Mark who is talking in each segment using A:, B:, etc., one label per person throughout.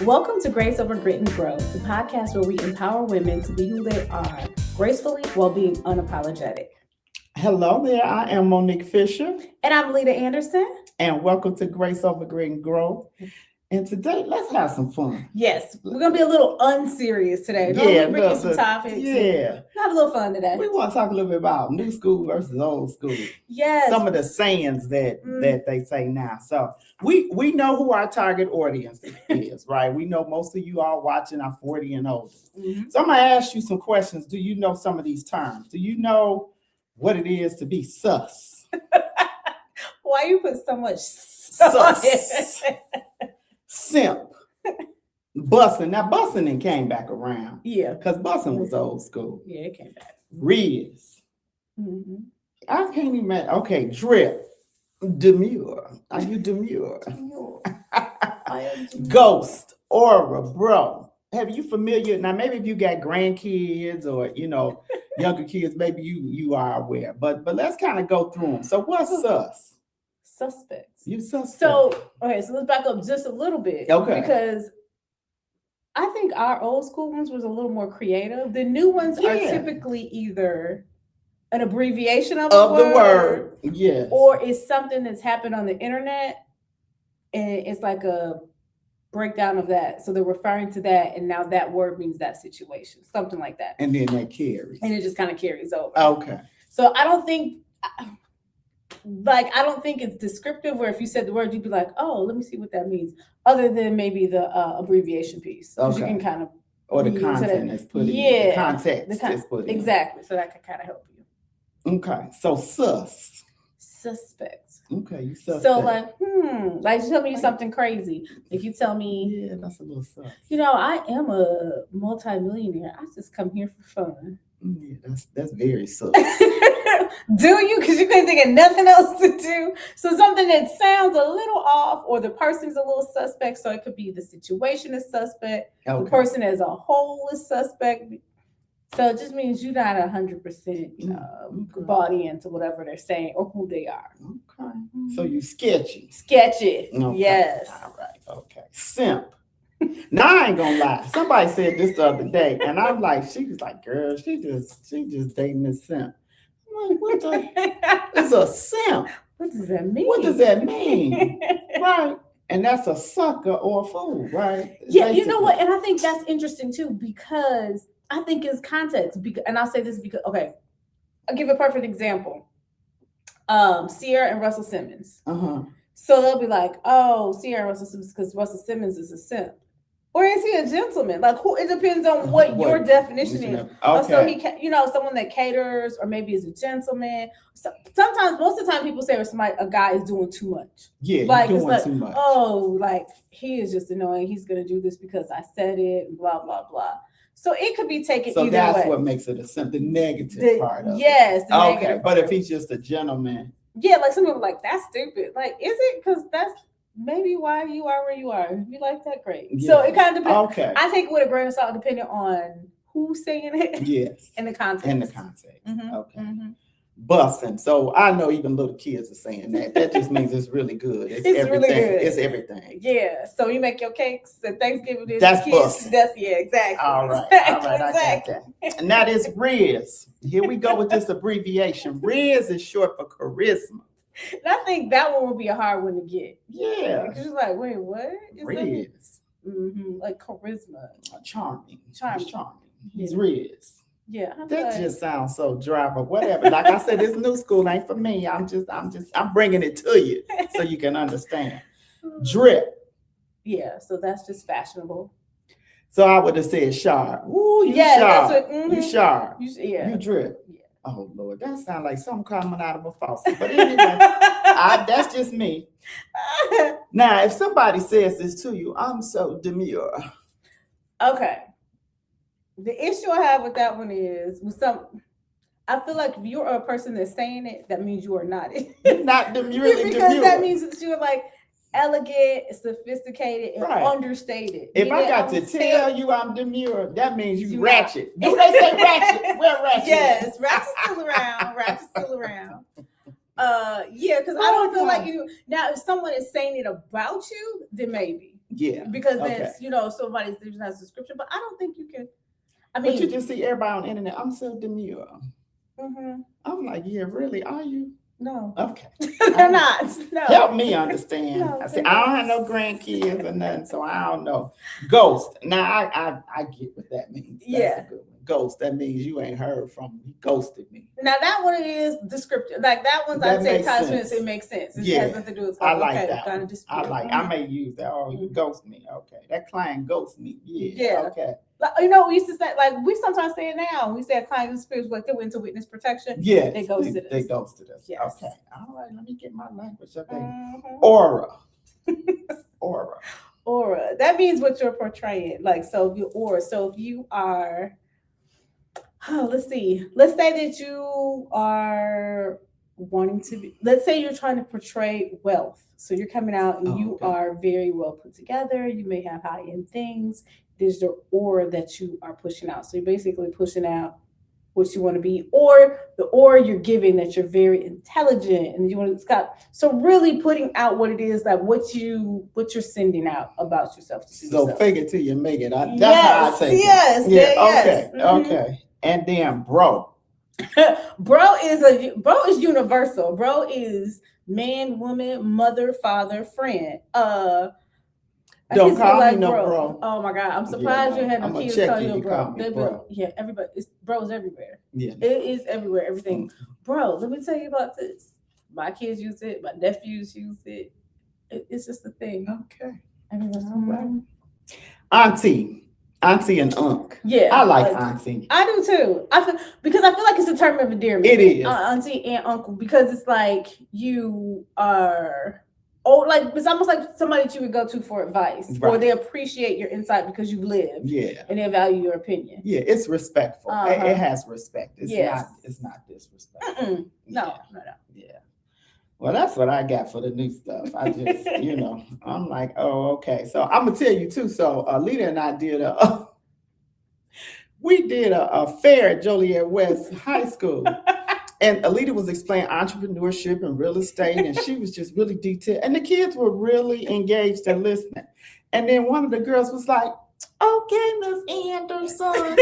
A: Welcome to Grace Over Grit and Grow, the podcast where we empower women to be who they are gracefully while being unapologetic.
B: Hello there, I am Monique Fisher.
A: And I'm Aleita Anderson.
B: And welcome to Grace Over Grit and Grow. And today, let's have some fun.
A: Yes, we're going to be a little unserious today.
B: Yeah,
A: bring you some topics.
B: Yeah.
A: Have a little fun today.
B: We want to talk a little bit about new school versus old school.
A: Yes.
B: Some of the sayings that they say now. So we know who our target audience is, right? We know most of you are watching are 40 and older. Mm-hmm. So I'm going to ask you some questions. Do you know some of these terms? Do you know what it is to be sus?
A: Why you put so much
B: sus? Simp. Bussing. Now, bussing came back around.
A: Yeah.
B: Because bussing was old school.
A: Yeah, it came back.
B: Riz.
A: Mm-hmm.
B: I can't even. Okay, drip. Demure. Are you demure?
A: I am demure.
B: Ghost. Aura. Bro. Have you familiar? Now, maybe if you got grandkids or, younger kids, maybe you are aware. But let's kind of go through them. So what's sus?
A: Suspects.
B: You suspect.
A: So let's back up just a little bit.
B: Okay.
A: Because I think our old school ones was a little more creative. The new ones are typically either an abbreviation of the word.
B: Yes.
A: Or it's something that's happened on the internet and it's like a breakdown of that. So they're referring to that and now that word means that situation. Something like that.
B: And then that carries.
A: And it just kind of carries over.
B: Okay.
A: So I don't think it's descriptive where if you said the word, you'd be like, oh, let me see what that means. Other than maybe the abbreviation piece. Because you can kind of.
B: Or the content is put in. Yeah. The context is put in.
A: Exactly. So that could kind of help you.
B: Okay. So
A: Suspect.
B: Okay. You suspect.
A: So like you tell me something crazy. Like you tell me.
B: Yeah, that's a little sus.
A: I am a multi-millionaire. I just come here for fun.
B: Yeah, that's very sus.
A: Do you? Because you couldn't think of nothing else to do. So something that sounds a little off, or the person's a little suspect. So it could be the situation is suspect. Okay. The person as a whole is suspect. So it just means you're not 100%, body into whatever they're saying or who they are.
B: Okay. So you sketchy.
A: Sketchy.
B: Okay.
A: Yes.
B: All right. Okay. Simp. Now I ain't gonna lie. Somebody said this the other day, and I'm like, she was like, girl, she just dating this simp. I'm like, what the? It's a simp.
A: What does that mean?
B: What does that mean? Right. And that's a sucker or a fool, right?
A: Yeah, basically. You know what? And I think that's interesting too, because I think it's context. And I'll say this because, okay, I'll give a perfect example. Sierra and Russell Simmons. So they'll be like, oh, Sierra and Russell Simmons because Russell Simmons is a simp. Or is he a gentleman? Like, who? It depends on what your definition is.
B: Okay.
A: So he, someone that caters, or maybe is a gentleman. So, sometimes, most of the time, people say a guy is doing too much.
B: Yeah,
A: like
B: doing
A: it's like,
B: too much.
A: Oh, like he is just annoying. He's gonna do this because I said it, and blah blah blah. So it could be taken either way. So that's
B: what makes it a simp, the negative part of it.
A: Yes.
B: Okay, but if he's just a gentleman.
A: Yeah, like some people are like, that's stupid. Like, is it? Because that's maybe why you are where you are. If you like that, great. Yeah. So it kind of depends.
B: Okay.
A: I take it with a grain of salt depending on who's saying it.
B: Yes.
A: And the context.
B: Mm-hmm. Okay. Mm-hmm. Bussing. So I know even little kids are saying that. That just means it's really good. It's everything. Really good. It's everything.
A: Yeah. So you make your cakes at Thanksgiving.
B: That's bussing.
A: Exactly.
B: All right. Exactly. I got that. And that is Riz. Here we go with this abbreviation. Riz is short for charisma.
A: And I think that one would be a hard one to get.
B: Yeah.
A: Because you're like, wait, what?
B: Riz.
A: Like charisma.
B: Charming.
A: Yeah.
B: He's Riz.
A: Yeah.
B: That just sounds so dry, but whatever. Like I said, this new school ain't for me. I'm bringing it to you so you can understand. Drip.
A: Yeah. So that's just fashionable.
B: So I would have said sharp. Ooh, you sharp.
A: That's what,
B: You sharp.
A: You
B: drip. Yeah. Oh, Lord, that sounds like something coming out of a faucet. But anyway, that's just me. Now, if somebody says this to you, I'm so demure.
A: Okay. The issue I have with that one is I feel like if you're a person that's saying it, that means you are not it.
B: You're not demure.
A: Because that means that you're like elegant, sophisticated, and understated.
B: If I got to tell you I'm demure, that means you ratchet. Do they say ratchet? We're ratchet.
A: Yes, ratchet's still around. Yeah, because I don't feel like you. Now, if someone is saying it about you, then maybe.
B: Yeah.
A: Because that's, somebody's has a description, but I don't think you can. I mean,
B: but you just see everybody on the internet. I'm so demure.
A: Mm-hmm.
B: I'm like, yeah, really? Are you?
A: No.
B: Okay.
A: They're not. No.
B: Help me understand.
A: No,
B: I said, I don't have no grandkids or nothing, so I don't know. Ghost. Now I get what that means. That's a good one. Ghost. That means you ain't heard from me. He ghosted me.
A: Now that one is descriptive. Like that one's I'd say it makes sense. It has nothing to do with
B: I like that. I may use that. Oh, you ghost me. Okay. That client ghost me. Yeah. Okay.
A: Like, we used to say, like, we sometimes say it now. We say a client disappears, like they went into witness protection.
B: Yeah.
A: They ghosted us.
B: They ghosted us.
A: Yes.
B: Okay. All right. Let me get my language up there. Aura.
A: Aura. That means what you're portraying. Like, so your aura. So if you are, let's see. Let's say that you are wanting to be, let's say you're trying to portray wealth. So you're coming out and you are very well put together. You may have high-end things. There's the aura that you are pushing out. So you're basically pushing out what you want to be, or the aura you're giving that you're very intelligent and you want to stop. So really putting out what it is, like what you're sending out about yourself.
B: So fake it till you make it. That's how I take it.
A: Yes.
B: Okay. Okay. And then bro.
A: Bro is universal. Bro is man, woman, mother, father, friend.
B: Don't call me no bro.
A: Oh my God, I'm surprised you had no kids call you bro. Yeah, everybody, bro's everywhere.
B: Yeah,
A: it is everywhere. Everything, bro. Let me tell you about this. My kids use it. My nephews use it. It's just a thing.
B: Okay.
A: Everyone's right.
B: Auntie and unc.
A: Yeah,
B: I like auntie.
A: I do too. Because I feel like it's a term of endearment.
B: It is
A: auntie and uncle, because it's like you are. Oh, like it's almost like somebody that you would go to for advice, or they appreciate your insight because you've lived, and they value your opinion.
B: Yeah, it's respectful. It has respect. It's not disrespectful.
A: No.
B: Yeah. Well, that's what I got for the new stuff. I just, I'm like, oh, okay. So I'm gonna tell you too. So Aleita and I did a fair at Joliet West High School. And Aleita was explaining entrepreneurship and real estate, and she was just really detailed. And the kids were really engaged and listening. And then one of the girls was like, okay, Miss Anderson.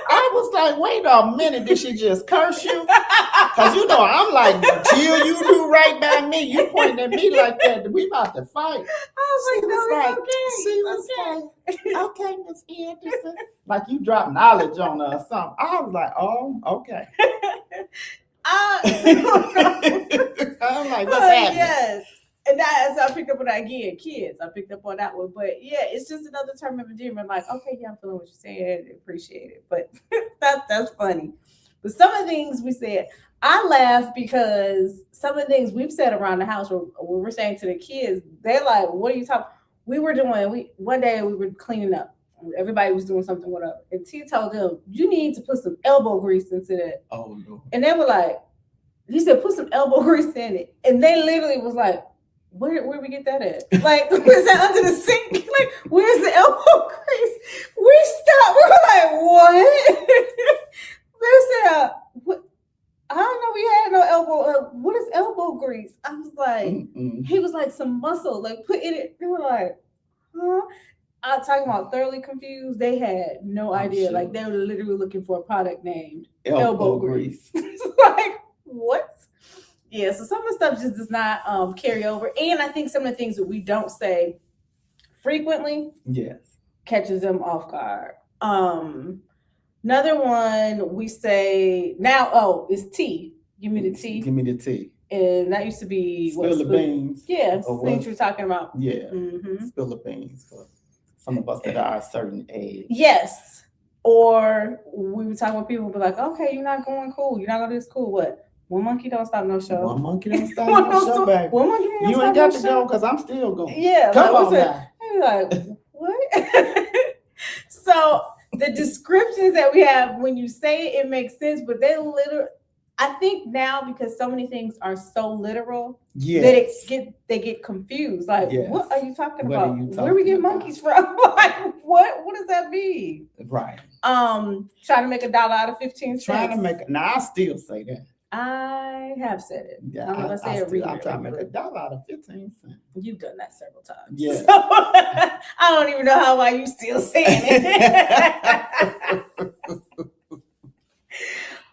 B: I was like, wait a minute, did she just curse you? Because, I'm like, Jill, you do right by me. You pointing at me like that. We about to fight.
A: I was
B: like, okay, Miss Anderson. Like you dropped knowledge on her or something. I was like, oh, okay. I'm like, what's happening?
A: Yes. And so I picked up on that again, kids. I picked up on that one. But yeah, it's just another term of endearment. Like, okay, yeah, I'm feeling what you're saying. I appreciate it. But that's funny. But some of the things we said, I laugh because some of the things we've said around the house, when we're saying to the kids, they're like, what are you talking? One day we were cleaning up. Everybody was doing something, whatever. And T told them, you need to put some elbow grease into that.
B: Oh, no.
A: And they were like, he said, put some elbow grease in it. And they literally was like, where we get that at? Like, where's that under the sink? Like, where's the elbow grease? We stopped. We were like, what? They said, what? I don't know. We had no elbow. What is elbow grease? I was like, He was like, some muscle. Like, put in it. They were like, huh? I'm talking about thoroughly confused. They had no idea. Sure. Like, they were literally looking for a product named elbow grease. Like, what? Yeah, so some of the stuff just does not carry over. And I think some of the things that we don't say frequently catches them off guard. Another one we say now, is tea. Give me the tea.
B: Give me the tea.
A: And that used to be
B: spill the beans.
A: Yeah, things you were talking about.
B: Yeah, spill the beans for some of us that are a certain age.
A: Yes. Or we would talk with people, be like, okay, you're not going cool. You're not going to do this cool. What? One monkey don't stop no show.
B: One monkey don't stop no show, baby.
A: One monkey don't
B: you ain't got to go because I'm still going.
A: Yeah.
B: Come on now.
A: Like, what? So the descriptions that we have, when you say it makes sense, but they literally, I think now because so many things are so literal that they get confused. Like, what are you talking about? Where we get monkeys from? Like, what does that mean?
B: Right.
A: Trying to make $1 out of 15 cents.
B: Now I still say that.
A: I have said it.
B: Yeah, I'm trying to make $1 out of 15 cents.
A: You've done that several times.
B: Yeah.
A: I don't even know why you still saying it.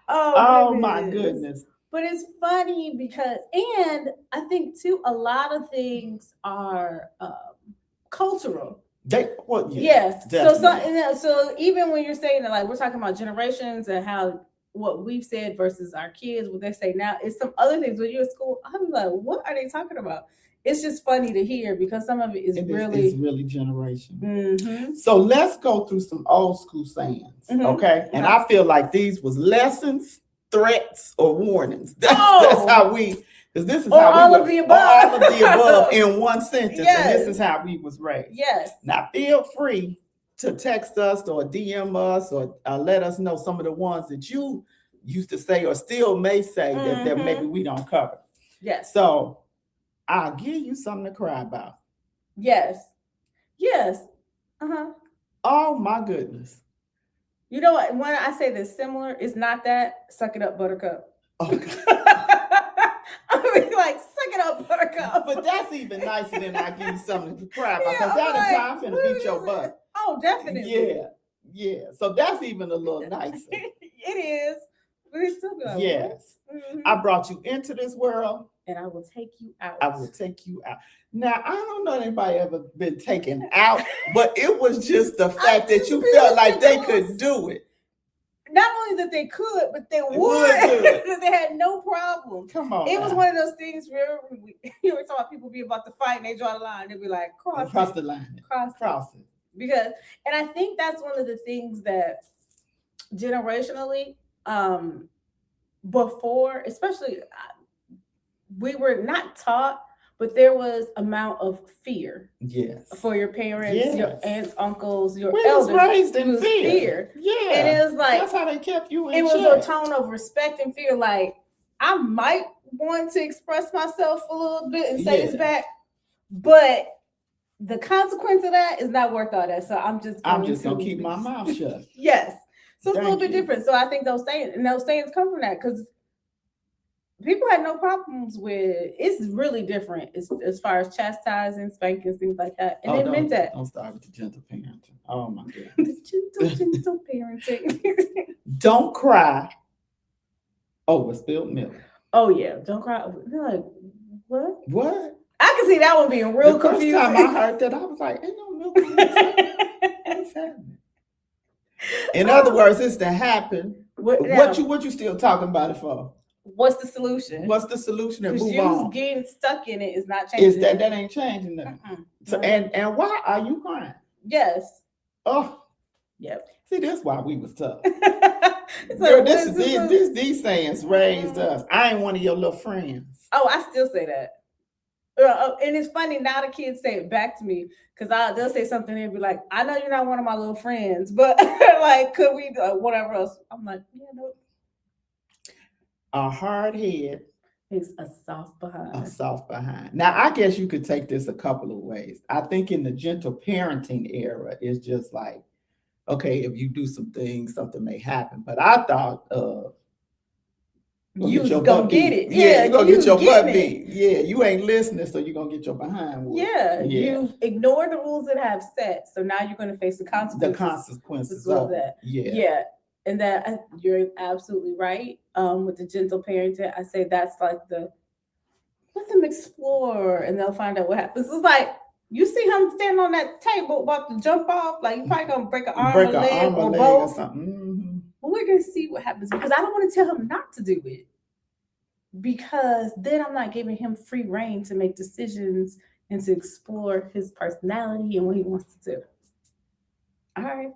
B: Oh my goodness.
A: But it's funny because, and I think too, a lot of things are cultural.
B: Yes.
A: So even when you're saying that, like, we're talking about generations and how what we've said versus our kids, what they say now, is some other things. When you're at school, I'm like, what are they talking about? It's just funny to hear because some of it's
B: really generational. Mm-hmm. So let's go through some old school sayings, okay? And I feel like these was lessons, threats, or warnings. That's how we, because this is how
A: all of the above.
B: All of the above in one sentence. Yes. And this is how we was raised.
A: Yes.
B: Now feel free to text us or DM us or let us know some of the ones that you used to say or still may say that maybe we don't cover.
A: Yes.
B: So I'll give you something to cry about.
A: Yes. Yes.
B: Oh my goodness.
A: You know what? When I say this similar, it's not that. Suck it up, buttercup.
B: Oh,
A: I mean, like, suck it up, buttercup.
B: But that's even nicer than I give you something to cry about. Because that implies I'm finna beat your butt.
A: Oh, definitely.
B: Yeah. So that's even a little nicer.
A: It is. But it's still good.
B: Yes. I brought you into this world.
A: And I will take you out.
B: I will take you out. Now, I don't know anybody ever been taken out, but it was just the fact that you felt like they could do it.
A: Not only that they could, but they would. They had no problem.
B: Come on.
A: It was one of those things where you were talking about people be about to fight and they draw the line. They'd be like, cross
B: the line.
A: Cross it. Because, and I think that's one of the things that generationally, before, especially, we were not taught, but there was amount of fear.
B: Yes.
A: For your parents, your aunts, uncles, your
B: elders. We was raised in
A: fear.
B: Yeah.
A: And it was like,
B: that's how they kept you in
A: check.
B: It
A: was a tone of respect and fear. Like, I might want to express myself a little bit and say it's back, but the consequence of that is not worth all that. So I'm just gonna keep my mouth shut. Yes. So it's a little bit different. So I think those sayings come from that, because people had no problems with it's really different as far as chastising, spankings, things like that. And they meant that.
B: Don't start with the gentle parenting. Oh my goodness.
A: gentle parenting.
B: Don't cry over spilled milk.
A: Oh yeah, don't cry. They're like, what?
B: What?
A: I can see that one being real confusing.
B: The first time I heard that, I was like, ain't no milk in this. What's happening? In other words, it's to happen. What you still talking about it for?
A: What's the solution?
B: What's the solution? And move
A: on. Getting stuck in it is not changing.
B: Is that ain't changing nothing. So and why are you crying?
A: Yes.
B: Oh.
A: Yep.
B: See, that's why we was tough. Girl, these sayings raised us. I ain't one of your little friends.
A: Oh, I still say that. And it's funny now the kids say it back to me, because they'll say something and be like, I know you're not one of my little friends, but like, could we whatever else? I'm like, yeah, no.
B: A hard head
A: is a soft behind.
B: A soft behind. Now, I guess you could take this a couple of ways. I think in the gentle parenting era, it's just like, okay, if you do some things, something may happen. But I thought,
A: you gonna get it.
B: Yeah, you're gonna get your butt beat. Yeah, you ain't listening, so you're gonna get your behind whooped.
A: Yeah, you've ignored the rules that have set, so now you're gonna face the consequences.
B: The consequences
A: of that. Yeah. And that you're absolutely right. With the gentle parenting, I say that's like let them explore and they'll find out what happens. It's like, you see him standing on that table about to jump off, like you probably gonna break an arm or leg or both.
B: Or something. Mm-hmm.
A: But we're gonna see what happens, because I don't want to tell him not to do it, because then I'm not giving him free reign to make decisions and to explore his personality and what he wants to do. All right.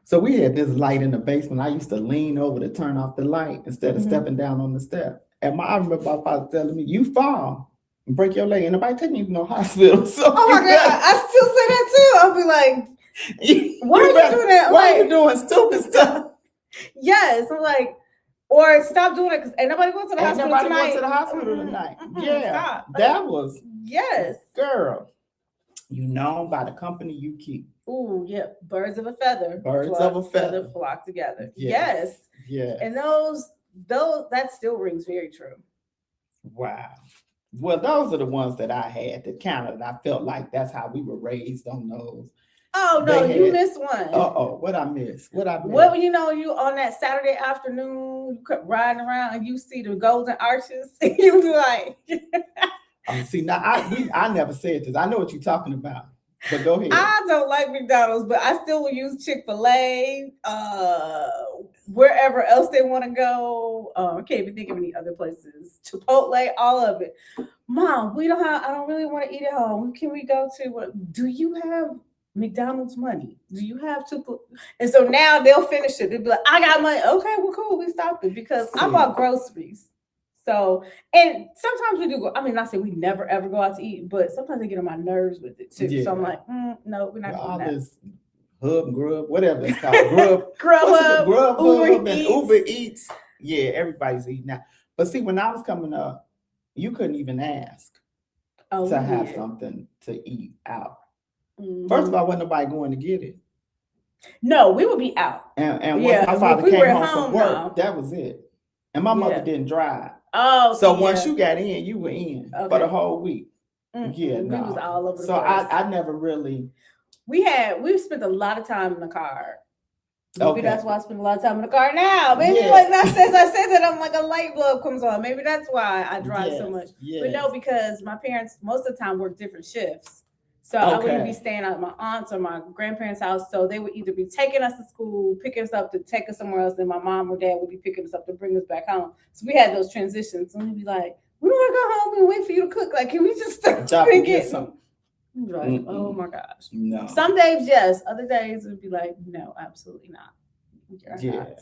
B: So we had this light in the basement. I used to lean over to turn off the light instead of stepping down on the step. And I remember my father telling me, you fall and break your leg. And nobody take me to no hospital. So
A: oh my God, I still say that too. I'll be like, why are you doing that?
B: Why are you doing stupid stuff?
A: Yes. I'm like, or stop doing it, because ain't nobody going to the hospital tonight.
B: Nobody going to the hospital tonight. Yeah, stop. That was,
A: yes.
B: Girl, you know by the company you keep.
A: Ooh, yeah. Birds of a feather.
B: Birds of a feather
A: flock together. Yes.
B: Yeah.
A: And those that still rings very true.
B: Wow. Well, those are the ones that I had that counted. I felt like that's how we were raised on those.
A: Oh no, you missed one.
B: What I missed? What
A: you on that Saturday afternoon, you kept riding around and you see the golden arches. You was like,
B: see now I never said this. I know what you're talking about. But go ahead.
A: I don't like McDonald's, but I still will use Chick-fil-A, wherever else they want to go. I can't even think of any other places. Chipotle, all of it. Mom, I don't really want to eat at home. Can we go to, do you have McDonald's money? Do you have to? And so now they'll finish it. They'll be like, I got money. Okay, well, cool. We stopped it because I bought groceries. So, and sometimes we do go, I mean, not say we never ever go out to eat, but sometimes they get on my nerves with it too. Yeah. So I'm like, no, we're not doing that. This
B: Hub, Grub, whatever it's called. Grub, Uber Eats. Yeah, everybody's eating now. But see, when I was coming up, you couldn't even ask to have something to eat out. Mm-hmm. First of all, wasn't nobody going to get it.
A: No, we would be out.
B: And once my father came home from work, that was it. And my mother didn't drive.
A: Oh,
B: so once you got in, you were in for the whole week.
A: Mm-hmm. Yeah, we was all over the place.
B: So I never really.
A: We spent a lot of time in the car. Maybe that's why I spend a lot of time in the car now. Maybe like that says I said that I'm like a light bulb comes on. Maybe that's why I drive so much. Yes. But no, because my parents most of the time work different shifts. So I wouldn't be staying at my aunt's or my grandparents' house. So they would either be taking us to school, picking us up to take us somewhere else, and my mom or dad would be picking us up to bring us back home. So we had those transitions. And we'd be like, we don't want to go home and wait for you to cook. Like, can we just stop and get some? Like, oh my gosh.
B: No.
A: Some days, yes. Other days, it would be like, no, absolutely not. Not.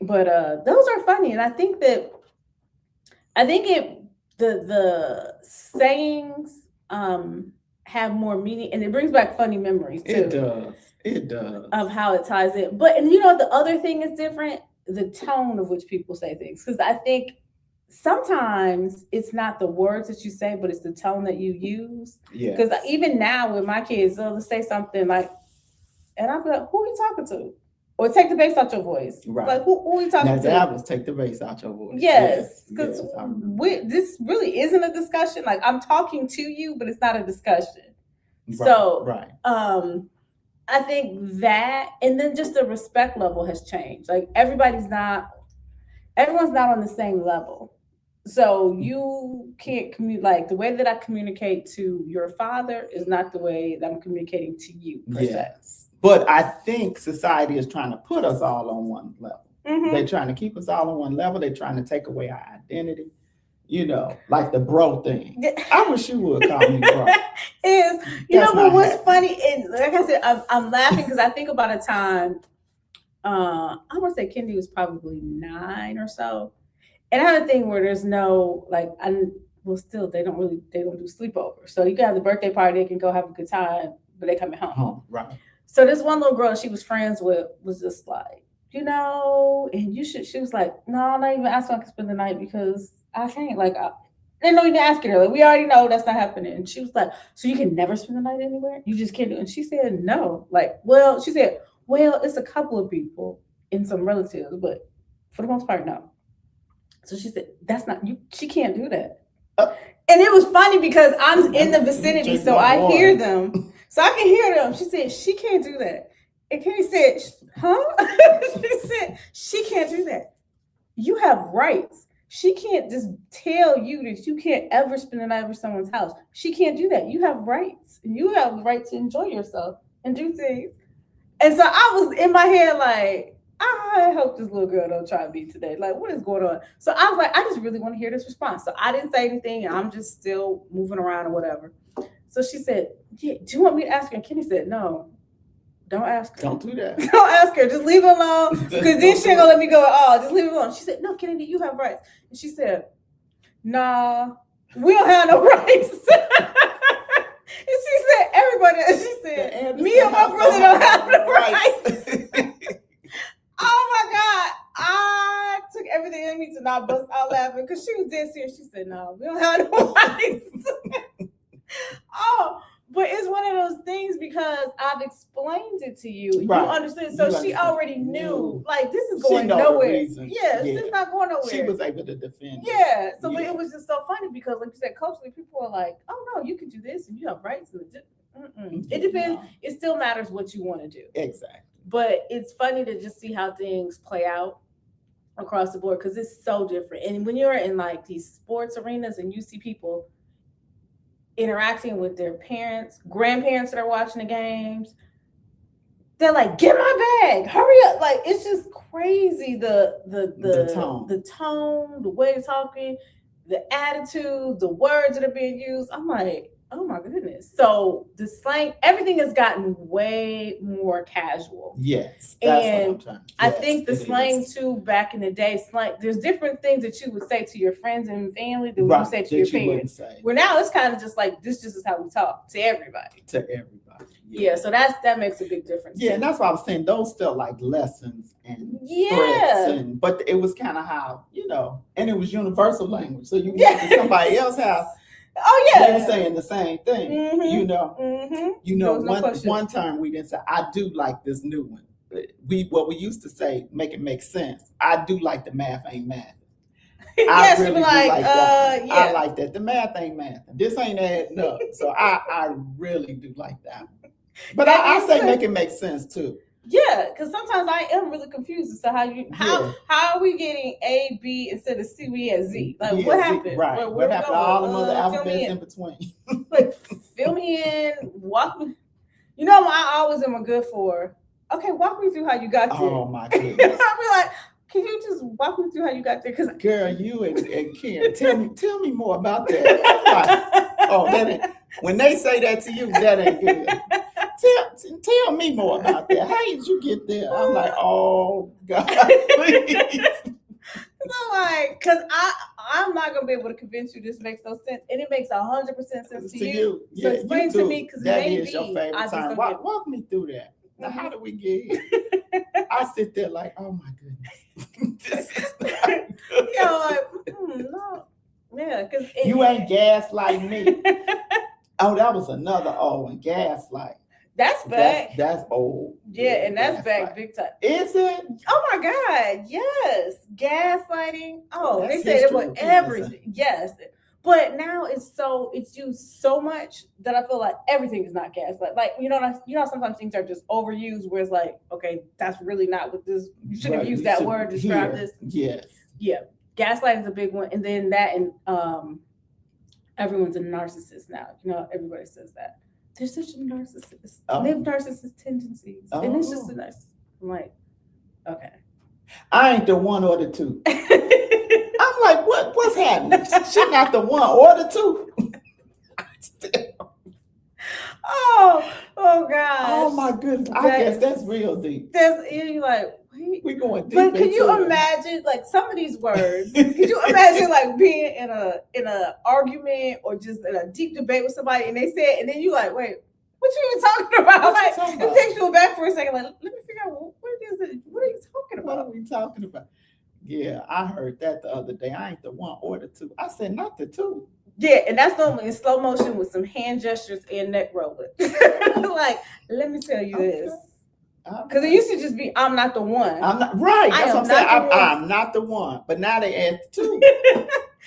A: But those are funny. And I think the sayings have more meaning, and it brings back funny memories too.
B: It does
A: of how it ties in. But and you know the other thing is different, the tone of which people say things, because I think sometimes it's not the words that you say, but it's the tone that you use.
B: Yeah,
A: because even now with my kids, they'll say something like, and I'll be like, who are you talking to? Or take the bass out your voice.
B: Right.
A: Like, who are you talking to?
B: That was take the bass out your voice.
A: Yes. Because this really isn't a discussion. Like, I'm talking to you, but it's not a discussion. Right. So, I think that, and then just the respect level has changed. Like, everyone's not on the same level. So you can't like the way that I communicate to your father is not the way that I'm communicating to you.
B: Yes. But I think society is trying to put us all on one level. Mm-hmm. They're trying to keep us all on one level. They're trying to take away our identity. You know, like the bro thing. I wish you would call me bro.
A: But what's funny is, like I said, I'm laughing because I think about a time, I want to say Kendi was probably 9 or so. And I had a thing where there's no, like, they don't do sleepovers. So you can have the birthday party, they can go have a good time, but they coming home.
B: Right.
A: So this one little girl she was friends with was just like, and she was like, no, I'm not even asking if I can spend the night because I can't. Like, they don't even ask her. Like, we already know that's not happening. And she was like, so you can never spend the night anywhere? You just can't do it. And she said, no. Like, she said, it's a couple of people and some relatives, but for the most part, no. So she said, that's not, she can't do that. And it was funny because I'm in the vicinity, so I hear them. So I can hear them. She said, she can't do that. And Kenny said, huh? She said, she can't do that. You have rights. She can't just tell you that you can't ever spend the night over someone's house. She can't do that. You have rights. And you have the right to enjoy yourself and do things. And so I was in my head like, I hope this little girl don't try to be today. Like, what is going on? So I was like, I just really want to hear this response. So I didn't say anything. And I'm just still moving around or whatever. So she said, do you want me to ask her? And Kenny said, no, don't ask her.
B: Don't do that.
A: Don't ask her. Just leave her alone. Because then she ain't going to let me go at all. Just leave her alone. She said, no, Kennedy, you have rights. And she said, nah, we don't have no rights. And she said, everybody, she said, me and my brother don't have no rights. Oh my God. I took everything in me to not bust out laughing because she was dead serious. She said, no, we don't have no rights. But it's one of those things because I've explained it to you.
B: Right.
A: You understood. So she already knew, like, this is
B: She
A: going
B: know
A: nowhere.
B: the reason.
A: Yes, it's not going nowhere.
B: She was able to defend it.
A: Yeah. So, but it was just so funny because, like you said, culturally, people are like, oh, no, you can do this and you have rights. It depends. No. It still matters what you want to do.
B: Exactly.
A: But it's funny to just see how things play out across the board because it's so different. And when you're in like these sports arenas and you see people interacting with their parents, grandparents that are watching the games, they're like, "Get my bag, hurry up!" Like it's just crazy the tone, the way they're talking, the attitude, the words that are being used. I'm like, oh my goodness. So the slang, everything has gotten way more casual.
B: Yes.
A: And I think the slang too, back in the day, slang, there's different things that you would say to your friends and family than what you say to your parents. Where now it's kind of just like, this just is how we talk to everybody. Yeah, so that makes a big difference.
B: Yeah, and that's why I was saying those felt like lessons and threats, but it was kind of how, and it was universal language. So you get to somebody else's house.
A: Oh yeah,
B: they were saying the same thing. One time we didn't say, "I do like this new one." What we used to say, make it make sense. I do like the math ain't math. I really do like that. I like that. The math ain't math. This ain't adding up. So I really do like that. But I say make it make sense too.
A: Yeah, because sometimes I am really confused as to how are we getting A, B instead of C, we at Z? Like what happened?
B: Right. What happened to all the other alphabets in between?
A: Like fill me in, walk me. I always am a good for. Okay, walk me through how you got there.
B: Oh my goodness.
A: I'll be like, can you just walk me through how you got there? Because
B: girl, you and Ken, tell me more about that. That ain't, when they say that to you, that ain't good. Tell me more about that. How did you get there? I'm like, oh God, please.
A: I'm like, because I'm not gonna be able to convince you this makes no sense, and it makes 100% sense to you. So explain to me, because
B: that is your favorite time. Walk me through that. Now, how do we get here? I sit there like, oh my goodness, this is not good.
A: No, yeah, because
B: you ain't gaslight me. Oh, that was another old one, gaslight.
A: That's back.
B: That's old.
A: Yeah, and that's back big time.
B: Is it?
A: Oh my God, yes. Gaslighting. Oh, they say it was everything. Yes. But now it's used so much that I feel like everything is not gaslight. Like, sometimes things are just overused where it's like, okay, that's really not what this, you shouldn't have used that word to describe this.
B: Yes.
A: Yeah. Gaslighting is a big one. And then that and everyone's a narcissist now. Everybody says that. They're such a narcissist. They have narcissist tendencies. And it's just a narcissist. I'm like, okay.
B: I ain't the one or the two. I'm like, what's happening? She not the one or the two.
A: Oh gosh.
B: Oh my goodness. I guess that's real deep.
A: You're like, wait.
B: We're going deep.
A: But can you imagine like some of these words? Could you imagine like being in a argument or just in a deep debate with somebody and they say it and then you like, wait, what you even talking about? It takes you back for a second, like, let me figure out what are you talking about?
B: What are we talking about? Yeah, I heard that the other day. I ain't the one or the two. I said not the two.
A: Yeah, and that's normally in slow motion with some hand gestures and neck rolling. Like, let me tell you this. Because it used to just be, I'm not the one.
B: I'm not right. That's what I'm saying. I'm not the one. But now they add the two.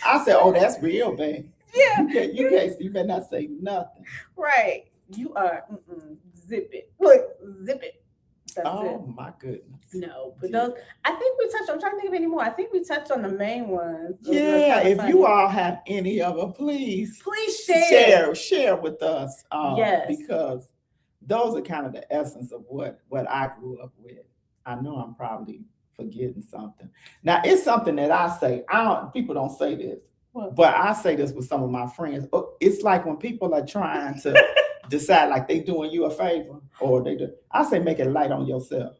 B: I said, oh, that's real, babe.
A: Yeah.
B: You better not say nothing.
A: Right. You are zip it. Look, zip it. That's it.
B: My goodness.
A: No, but those, I think we touched, I'm trying to think of any more. I think we touched on the main ones.
B: Yeah, if you all have any of them, please share with us.
A: Yes.
B: Because those are kind of the essence of what I grew up with. I know I'm probably forgetting something. Now, it's something that I say. People don't say this, but I say this with some of my friends. It's like when people are trying to decide like they doing you a favor or they do. I say make it light on yourself.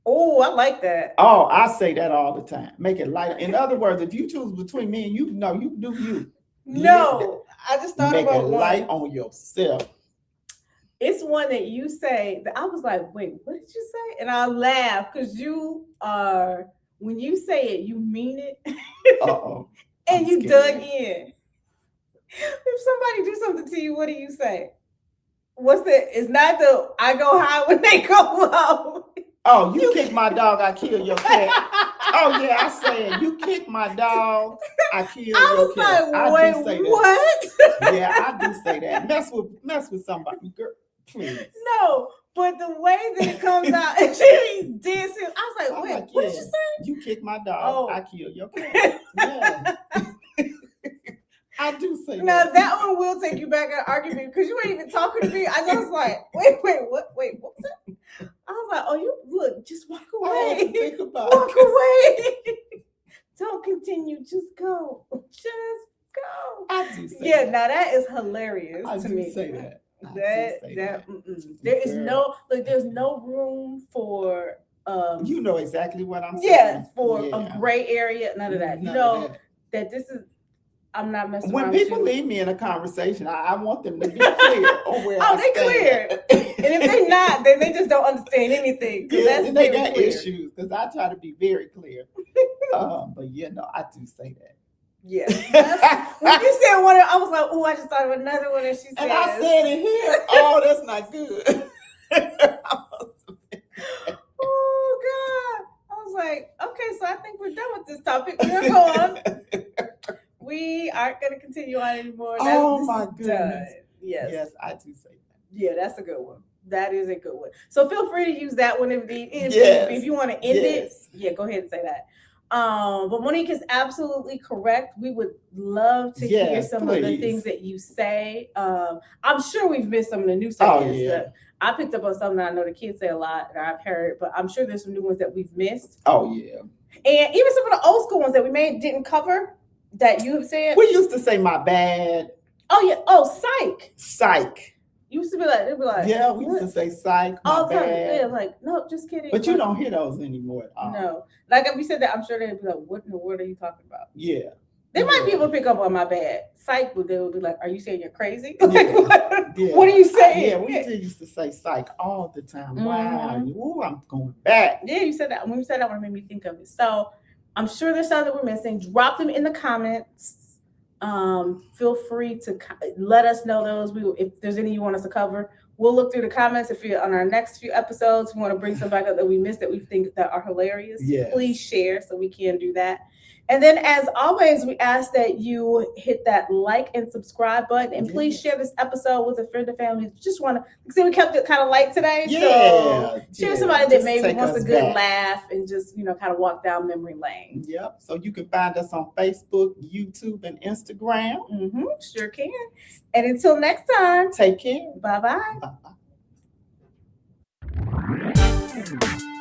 A: Oh, I like that.
B: Oh, I say that all the time. Make it light. In other words, if you choose between me and you, you do you.
A: No, I just thought about
B: make it light on yourself.
A: It's one that you say that I was like, wait, what did you say? And I laugh because when you say it, you mean it.
B: Uh-oh.
A: And you dug in. If somebody do something to you, what do you say? what's it? It's not the I go high when they go low.
B: Oh, you kick my dog, I kill your cat. Oh yeah, I said you kick my dog, I kill your cat.
A: Like,
B: I do say
A: what?
B: That. Yeah, I do say that. Mess with somebody, girl. Please.
A: No, but the way that it comes out and she's dancing, I was like, wait, what did you say?
B: You kick my dog, I kill your cat. Yeah. I do say
A: now,
B: that.
A: That one will take you back in an argument because you weren't even talking to me. I was like, wait, what was that? I was like, oh, you look, just walk away.
B: Think about
A: walk away. Don't continue. Just go. Just go.
B: I do say
A: that. Now that is hilarious to me.
B: I do say that.
A: There's no room for
B: you know exactly what I'm saying.
A: Yeah, for a gray area, none of that. That this is I'm not messing
B: when
A: around.
B: When people leave me in a conversation, I want them to be clear on where
A: they clear. And if they're not, then they just don't understand anything.
B: Yeah, and they got issues because I try to be very clear. But I do say that.
A: Yeah. When you said one, I was like, oh, I just thought of another one, and she said,
B: and I said it here. Oh, that's not good.
A: Oh God! I was like, okay, so I think we're done with this topic. We're going to go on. We aren't going to continue on anymore.
B: My goodness.
A: Yes,
B: I do say that.
A: Yeah, that's a good one. That is a good one. So feel free to use that one if you want to end it. Yeah, go ahead and say that. But Monique is absolutely correct. We would love to hear some of the things that you say. I'm sure we've missed some of the new sayings. I picked up on something that I know the kids say a lot and I've heard, but I'm sure there's some new ones that we've missed.
B: Oh yeah.
A: And even some of the old school ones that we didn't cover that you have said.
B: We used to say my bad.
A: Oh yeah. Oh, psych.
B: Psych.
A: Used to be like, they'd be like,
B: yeah, we used to say psych, my bad.
A: Yeah, like, no, just kidding.
B: But you don't hear those anymore at all.
A: No. Like if we said that, I'm sure they'd be like, what in the world are you talking about?
B: Yeah.
A: They might be able to pick up on my bad. Psych, but they would be like, are you saying you're crazy? What are you saying?
B: Yeah, we used to say psych all the time. Mm-hmm. Wow. Ooh, I'm going back.
A: Yeah, you said that. When you said that one, it made me think of it. So I'm sure there's some that we're missing. Drop them in the comments. Feel free to let us know those. If there's any you want us to cover, we'll look through the comments. If you're on our next few episodes, we want to bring some back up that we missed that we think that are hilarious. Yes. Please share so we can do that. And then, as always, we ask that you hit that like and subscribe button, and please share this episode with a friend or family. Just want to see we kept it kind of light today.
B: Yeah,
A: so share somebody that maybe wants a good laugh and just kind of walk down memory lane.
B: Yep. So you can find us on Facebook, YouTube, and Instagram.
A: Mm-hmm. Sure can. And until next time,
B: take care.
A: Bye-bye.
B: Bye-bye.